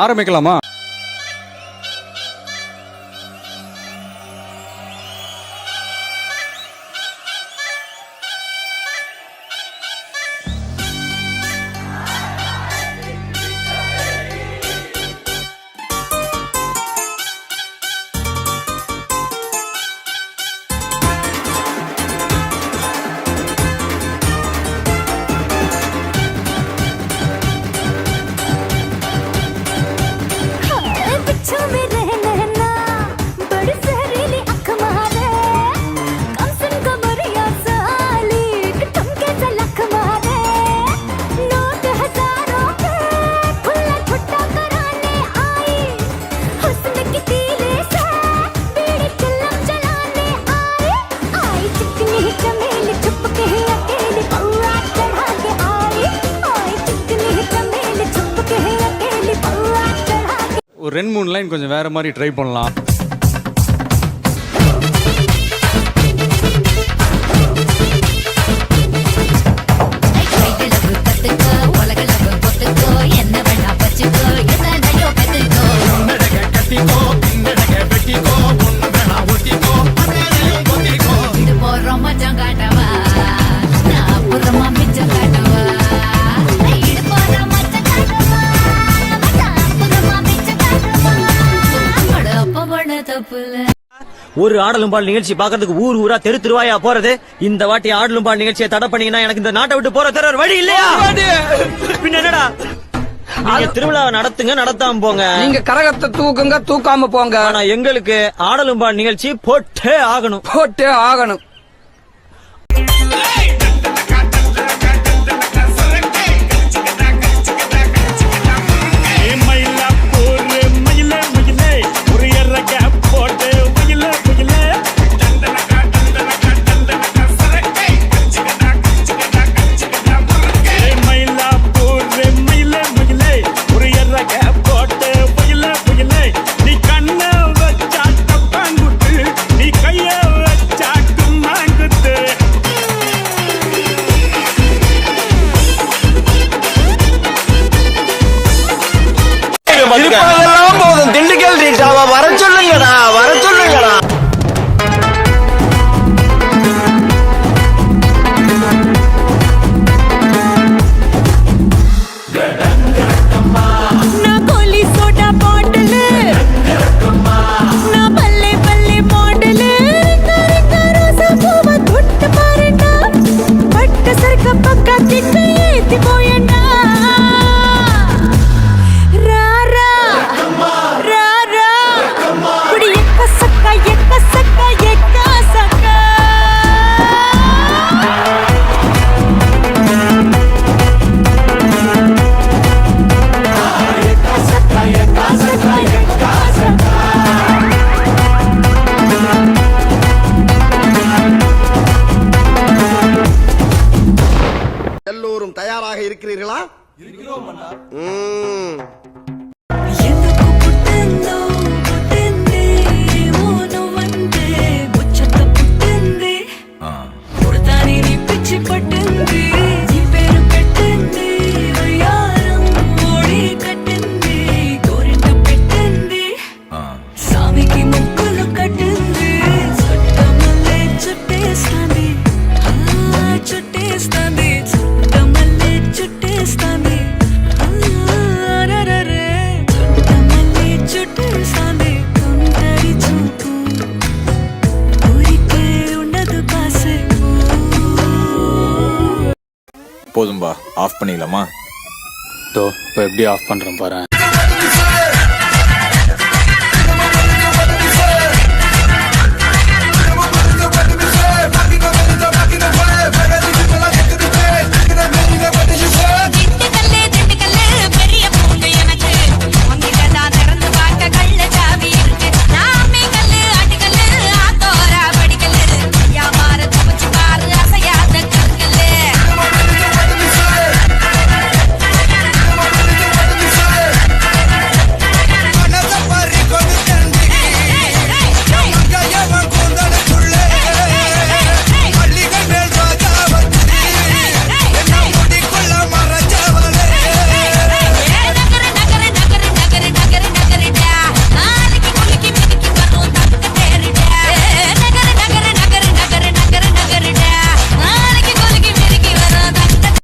ஆரம்பிக்கலாமா? ஒரு 2-3 லைன் கொஞ்சம் வேற மாதிரி ட்ரை பண்ணலாம். ஒரு ஆடலும் பால் நிகழ்ச்சி பாக்குறதுக்கு ஊர் ஊரா தெரு திருவாயா போறது. இந்த வாட்டி ஆடலும் பால் நிகழ்ச்சியை தடை பண்ணீங்கன்னா எனக்கு இந்த நாட்டை விட்டு போற தர வழி இல்லையா? பின்ன என்னடா, நீங்க திருவிழாவை நடத்துங்க, நடத்தாம போங்க. நீங்க கரகத்தை தூக்குங்க, தூக்காம போங்க. ஆனா எங்களுக்கு ஆடலும் பால் நிகழ்ச்சி போட்டே ஆகணும், போட்டே ஆகணும். போதும், திண்டுக்கல் ரீட்டாவா வர சொல்லுங்கடா, வர சொல்லுங்கடா. எல்லோரும் தயாராக இருக்கிறீர்களா? இருக்கிறோம் அண்ணா. போதும்பா, ஆஃப் பண்ணிடலாமா? இப்போ எப்படி ஆஃப் பண்றேன் பாரு.